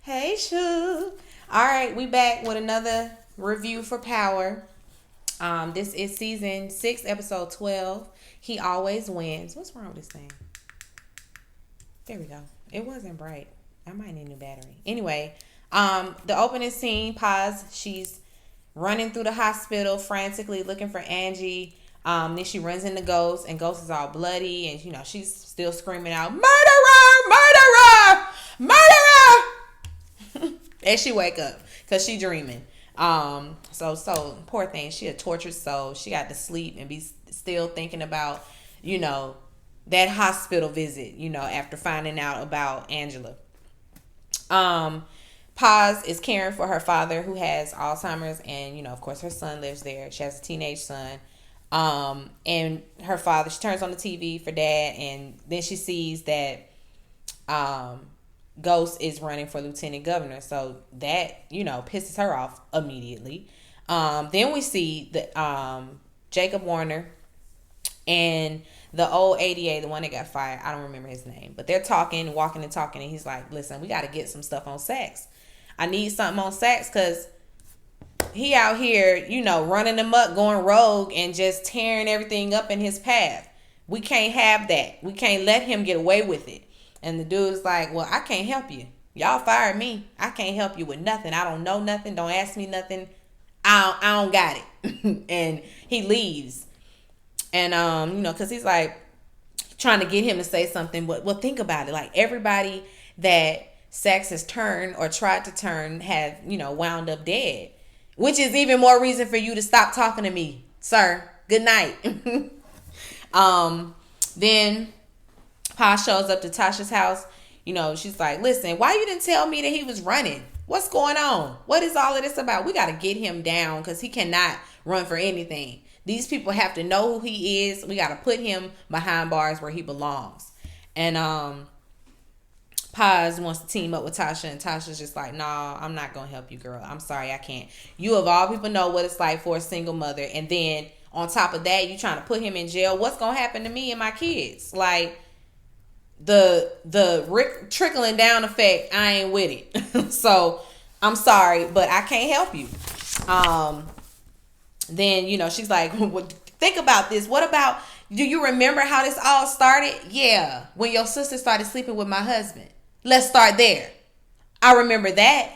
Hey, Shoo. All right, we back with another review for Power. This is season 6, episode 12. He always wins. What's wrong with this thing? There we go. It wasn't bright. I might need a new battery. Anyway, the opening scene, pause. She's running through the hospital frantically looking for Angie. Then she runs into Ghost, and Ghost is all bloody, and she's still screaming out, "Murderer! Murderer! Murderer!" As she wake up, cause she dreaming. So poor thing. She a tortured soul. She got to sleep and be still thinking about, that hospital visit. After finding out about Angela. Paz is caring for her father who has Alzheimer's, and of course her son lives there. She has a teenage son. And her father, she turns on the TV for dad, and then she sees that Ghost is running for lieutenant governor. So that, pisses her off immediately. Then we see the Jacob Warner and the old ADA, the one that got fired. I don't remember his name, but they're walking and talking, and he's like, "Listen, we got to get some stuff on Sax. I need something on Sax because he out here, running amok, going rogue, and just tearing everything up in his path. We can't have that. We can't let him get away with it." And the dude's like, "Well, I can't help you. Y'all fired me. I can't help you with nothing. I don't know nothing. Don't ask me nothing. I don't got it." And he leaves. And, because he's like trying to get him to say something. But, well, think about it. Like, everybody that Sax has turned or tried to turn have, wound up dead. Which is even more reason for you to stop talking to me, sir. Good night. Then Pa shows up to Tasha's house. She's like, "Listen, why you didn't tell me that he was running? What's going on? What is all of this about? We got to get him down because he cannot run for anything. These people have to know who he is. We got to put him behind bars where he belongs." And Paz wants to team up with Tasha, and Tasha's just like, "Nah, I'm not gonna help you, girl. I'm sorry, I can't. You of all people know what it's like for a single mother, and then on top of that, you trying to put him in jail. What's gonna happen to me and my kids? Like, the trickling down effect, I ain't with it." So I'm sorry, but I can't help you. Then she's like, "Well, think about this. What about? Do you remember how this all started? Yeah, when your sister started sleeping with my husband. Let's start there. I remember that,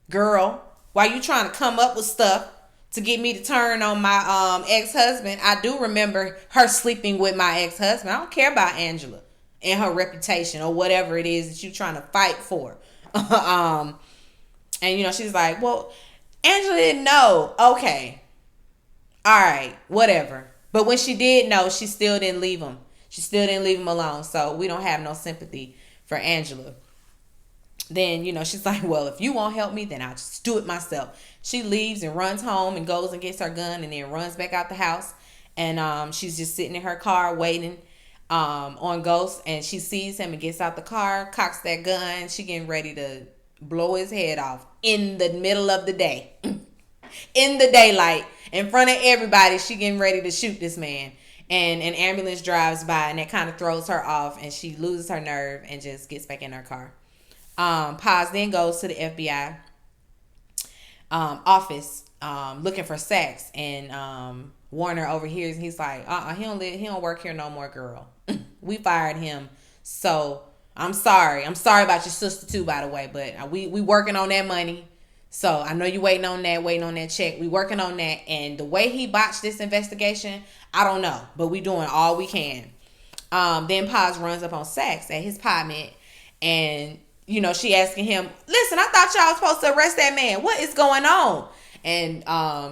girl. Why you trying to come up with stuff to get me to turn on my ex-husband? I do remember her sleeping with my ex-husband. I don't care about Angela and her reputation or whatever it is that you trying to fight for." And she's like, "Well, Angela didn't know." Okay, all right, whatever. But when she did know, she still didn't leave him. She still didn't leave him alone. So we don't have no sympathy for Angela. Then, she's like, "Well, if you won't help me, then I'll just do it myself." She leaves and runs home and goes and gets her gun and then runs back out the house. And she's just sitting in her car waiting on Ghost. And she sees him and gets out the car, cocks that gun. She getting ready to blow his head off in the middle of the day. In the daylight, in front of everybody, she getting ready to shoot this man. And an ambulance drives by, and that kind of throws her off, and she loses her nerve and just gets back in her car. Paz then goes to the FBI office looking for Sax, and Warner overhears, and he's like, he don't work here no more, girl. We fired him. So I'm sorry about your sister too, by the way, but we working on that money. So I know you waiting on that check. We working on that. And the way he botched this investigation, I don't know. But we doing all we can. Then Paz runs up on Sax at his apartment. And, she asking him, "Listen, I thought y'all was supposed to arrest that man. What is going on?" And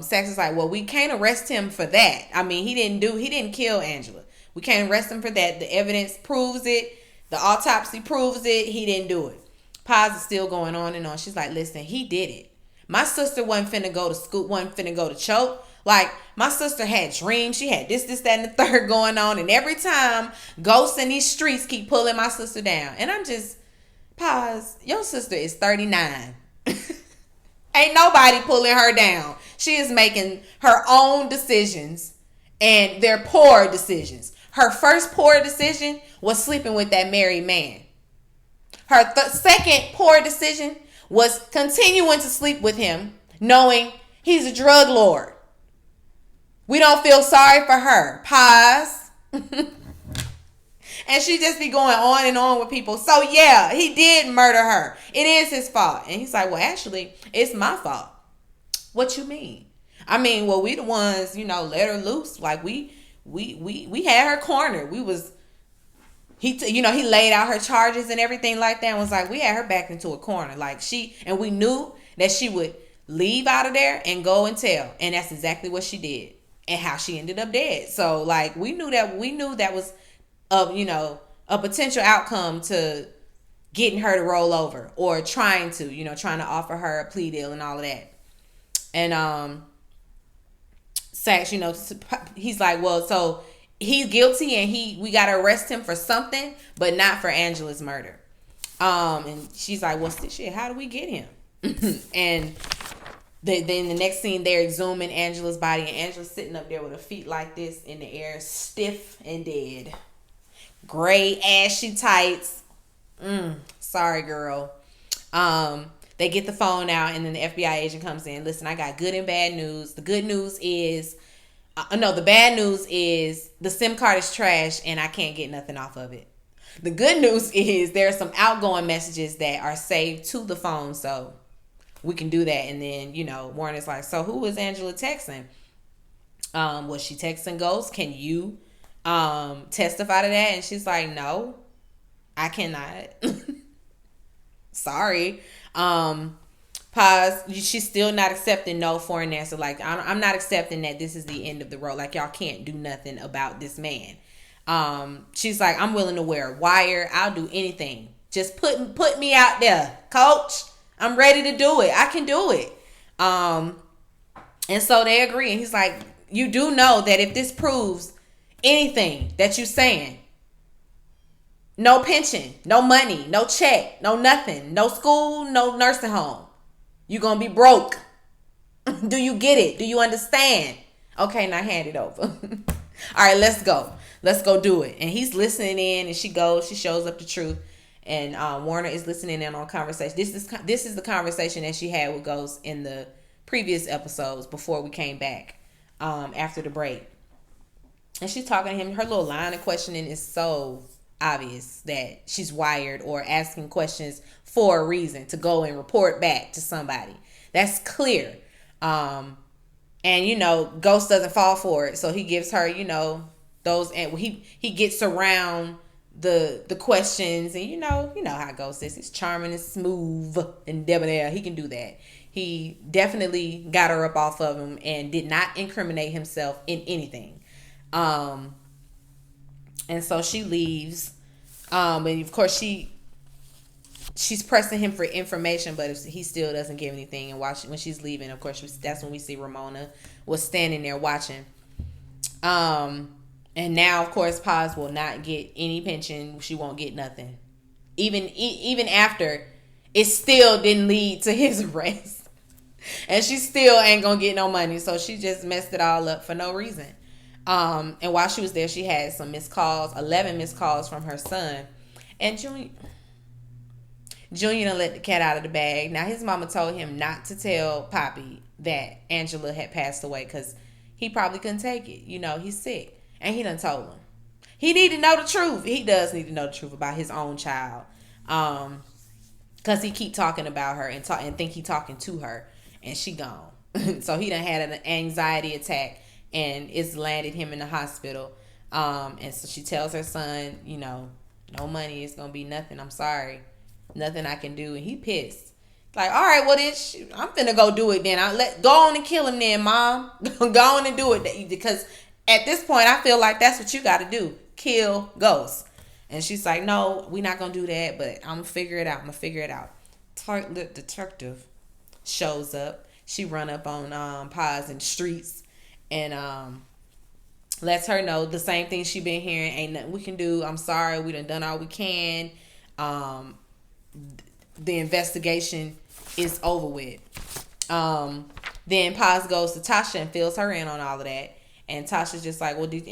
Sax is like, "Well, we can't arrest him for that. I mean, he didn't kill Angela. We can't arrest him for that. The evidence proves it. The autopsy proves it. He didn't do it." Paz is still going on and on. She's like, "Listen, he did it. My sister wasn't finna go to school, wasn't finna go to choke. Like, my sister had dreams. She had this, that, and the third going on. And every time, ghosts in these streets keep pulling my sister down." And I'm just, Paz, your sister is 39. Ain't nobody pulling her down. She is making her own decisions. And they're poor decisions. Her first poor decision was sleeping with that married man. Her second poor decision was continuing to sleep with him, knowing he's a drug lord. We don't feel sorry for her. Pause. And she just be going on and on with people. So yeah, he did murder her. It is his fault. And he's like, well, actually, it's my fault. What you mean? I mean, well, we the ones, let her loose. Like we had her cornered. He laid out her charges and everything like that and was like, we had her backed into a corner. Like and we knew that she would leave out of there and go and tell. And that's exactly what she did and how she ended up dead. So like, we knew that was a potential outcome to getting her to roll over or trying to offer her a plea deal and all of that. And, Saxe, he's like, well, so he's guilty and we got to arrest him for something, but not for Angela's murder. And she's like, well, shit, how do we get him? And then the next scene, they're exhuming Angela's body, and Angela's sitting up there with her feet like this in the air, stiff and dead. Gray, ashy tights. Sorry, girl. They get the phone out, and then the FBI agent comes in. Listen, I got good and bad news. The good news is, the bad news is the SIM card is trash, and I can't get nothing off of it. The good news is there are some outgoing messages that are saved to the phone, so we can do that. And then, Warner's like, so who was Angela texting? Was she texting ghosts? Can you testify to that? And she's like, no, I cannot. Sorry. Pause. She's still not accepting no for an answer. Like, I'm not accepting that this is the end of the road. Like, y'all can't do nothing about this man. She's like, I'm willing to wear a wire. I'll do anything. Just put me out there, coach. I'm ready to do it. I can do it. And so they agree. And he's like, you do know that if this proves anything that you're saying, no pension, no money, no check, no nothing, no school, no nursing home. You're going to be broke. Do you get it? Do you understand? Okay, now hand it over. All right, let's go. Let's go do it. And he's listening in, and she shows up the truth. And Warner is listening in on conversation. This is the conversation that she had with Ghost in the previous episodes before we came back after the break. And she's talking to him. Her little line of questioning is so obvious that she's wired or asking questions for a reason to go and report back to somebody. That's clear. And Ghost doesn't fall for it, so he gives her those, and he gets around the questions, and you know how Ghost is. He's charming and smooth and debonair. He can do that. He definitely got her up off of him and did not incriminate himself in anything. And so she leaves. And of course she's pressing him for information, but he still doesn't give anything. And when she's leaving, of course, that's when we see Ramona was standing there watching. And now, of course, Paz will not get any pension. She won't get nothing. Even after, it still didn't lead to his arrest. And she still ain't gonna get no money. So she just messed it all up for no reason. And while she was there, she had some missed calls, 11 missed calls from her son. And Junior done let the cat out of the bag. Now, his mama told him not to tell Poppy that Angela had passed away because he probably couldn't take it. He's sick. And he done told him. He need to know the truth. He does need to know the truth about his own child. Because he keep talking about her and think he talking to her. And she gone. So he done had an anxiety attack. And it's landed him in the hospital. And so she tells her son, no money. It's going to be nothing. I'm sorry. Nothing I can do. And he pissed. Like, all right, well, then I'm finna go do it then. Go on and kill him then, Mom. Go on and do it. Because at this point, I feel like that's what you got to do. Kill Ghost. And she's like, no, we're not going to do that. But I'm going to figure it out. Tight-lipped detective shows up. She run up on Paz in the streets. And lets her know the same thing she been hearing. Ain't nothing we can do. I'm sorry. We done all we can. The investigation is over with. Then Paz goes to Tasha and fills her in on all of that. And Tasha's just like, well, did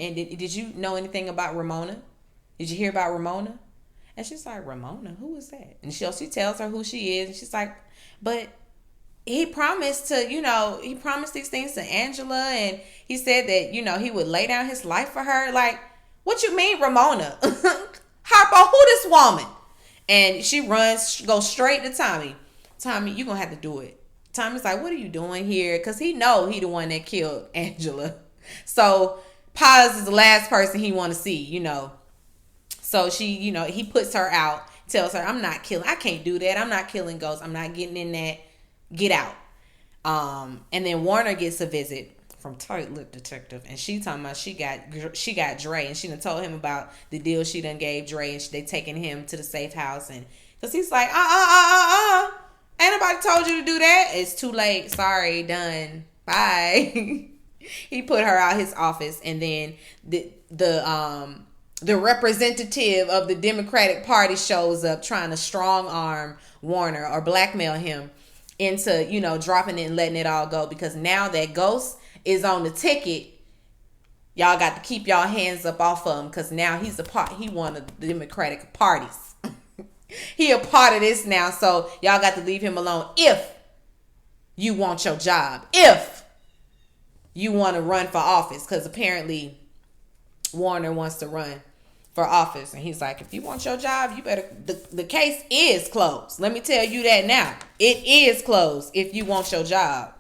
you know anything about Ramona? Did you hear about Ramona? And she's like, Ramona, who is that? And she tells her who she is. And she's like, but he promised to, he promised these things to Angela. And he said that, he would lay down his life for her. Like, what you mean, Ramona? Harpo, who this woman? And she goes straight to Tommy. Tommy, you going to have to do it. Tommy's like, what are you doing here? Because he the one that killed Angela. So Paz is the last person he want to see, So she, he puts her out, tells her, I can't do that. I'm not killing ghosts. I'm not getting in that. Get out. And then Warner gets a visit from Tight Lip Detective, and she talking about she got Dre, and she done told him about the deal she done gave Dre, and they taking him to the safe house, and because he's like, ain't nobody told you to do that. It's too late. Sorry, done. Bye. He put her out his office, and then the representative of the Democratic Party shows up trying to strong arm Warner or blackmail him into, dropping it and letting it all go, because now that Ghost is on the ticket, y'all got to keep y'all hands up off of him, because now he one of the Democratic parties. He a part of this now, so y'all got to leave him alone if you want your job, if you want to run for office, because apparently Warner wants to run for office, and he's like, if you want your job, you better, the case is closed. Let me tell you that now. It is closed if you want your job.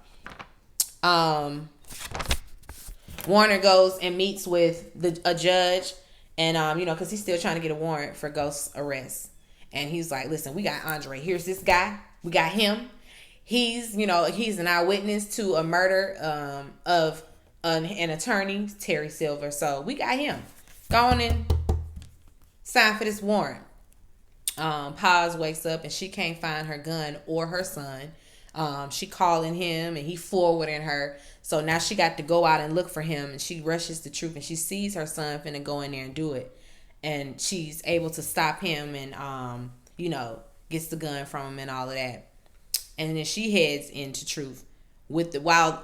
Warner goes and meets with a judge, and because he's still trying to get a warrant for Ghost's arrest. And he's like, listen, we got Andre. Here's this guy. We got him. He's an eyewitness to a murder of an attorney, Terry Silver. So we got him. Go on and sign for this warrant. Paz wakes up and she can't find her gun or her son. She calling him and he forwarding her. So now she got to go out and look for him, and she rushes the troop, and she sees her son finna go in there and do it. And she's able to stop him and, gets the gun from him and all of that. And then she heads into Truth while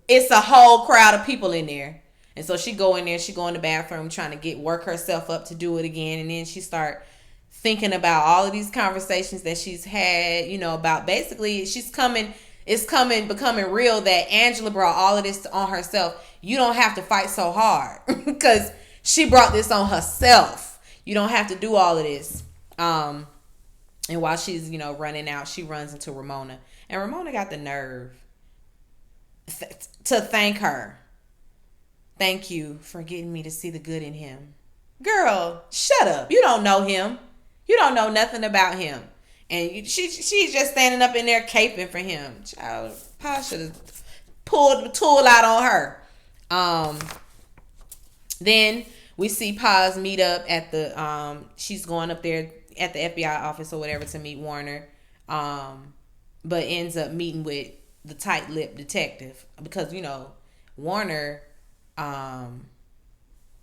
it's a whole crowd of people in there. And so she go in there, she go in the bathroom trying to work herself up to do it again. And then she start thinking about all of these conversations that she's had, about basically it's becoming real that Angela brought all of this on herself. You don't have to fight so hard because she brought this on herself. You don't have to do all of this. And while she's, running out, she runs into Ramona. And Ramona got the nerve to thank her. Thank you for getting me to see the good in him. Girl, shut up. You don't know him. You don't know nothing about him. And she's just standing up in there caping for him. Child, Pa should have pulled the tool out on her. Then we see Paz meet up at the she's going up there at the FBI office or whatever to meet Warner, but ends up meeting with the Tight Lip Detective because Warner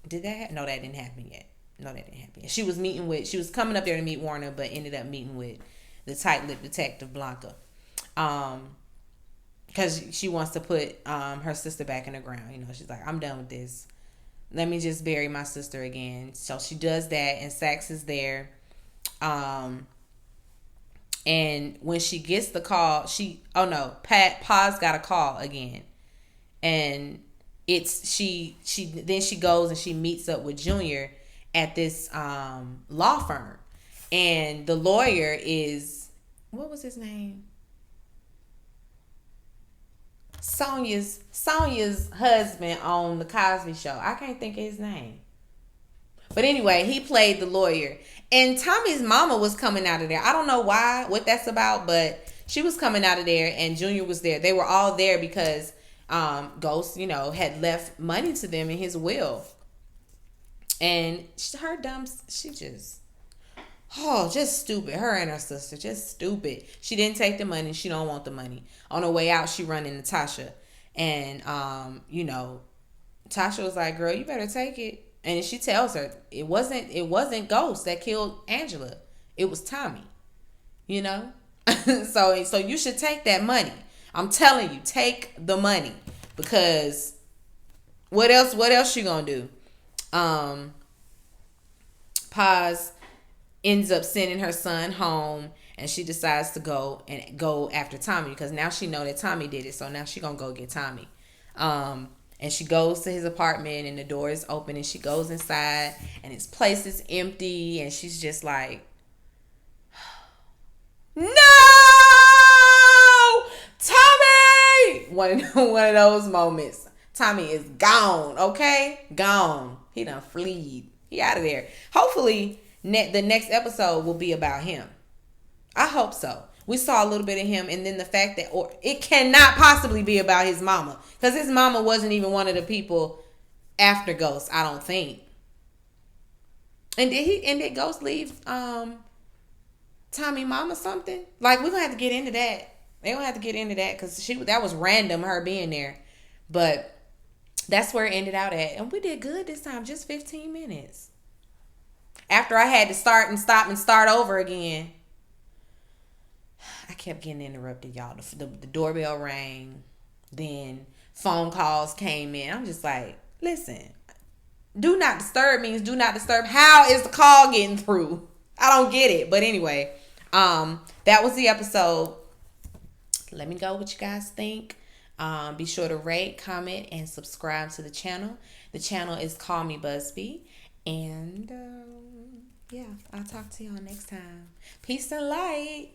did that no, that didn't happen yet. She was coming up there to meet Warner, but ended up meeting with the Tight Lip Detective Blanca, because she wants to put her sister back in the ground. She's like, I'm done with this. Let me just bury my sister again. So she does that, and Saxe is there. And when she gets the call, Paz got a call again, and she goes and she meets up with Junior at this law firm, and the lawyer is, what was his name? Sonya's husband on the Cosby Show. I can't think of his name. But anyway, he played the lawyer. And Tommy's mama was coming out of there. I don't know what that's about, but she was coming out of there and Junior was there. They were all there because Ghost, had left money to them in his will. And her she just stupid. Her and her sister, just stupid. She didn't take the money. She don't want the money. On her way out, she run into Tasha. And, Tasha was like, girl, you better take it. And she tells her, it wasn't Ghost that killed Angela. It was Tommy. So you should take that money. I'm telling you, take the money. Because what else you gonna do? Paz ends up sending her son home, and she decides to go after Tommy because now she know that Tommy did it. So now she gonna go get Tommy. And she goes to his apartment, and the door is open, and she goes inside, and his place is empty, and she's just like, no, Tommy. One of those moments. Tommy is gone. Okay, gone. He done fleed. He out of there. Hopefully, the next episode will be about him. I hope so. We saw a little bit of him, and then the fact that it cannot possibly be about his mama, because his mama wasn't even one of the people after Ghost, I don't think. And did Ghost leave Tommy mama something? Like, we're gonna have to get into that. They gonna have to get into that because that was random, her being there. But that's where it ended out at. And we did good this time, just 15 minutes. After I had to start and stop and start over again. I kept getting interrupted, y'all. The doorbell rang. Then phone calls came in. I'm just like, listen, do not disturb means do not disturb. How is the call getting through? I don't get it. But anyway, that was the episode. Let me know what you guys think. Be sure to rate, comment, and subscribe to the channel. The channel is Call Me Busby. And yeah, I'll talk to y'all next time. Peace and light.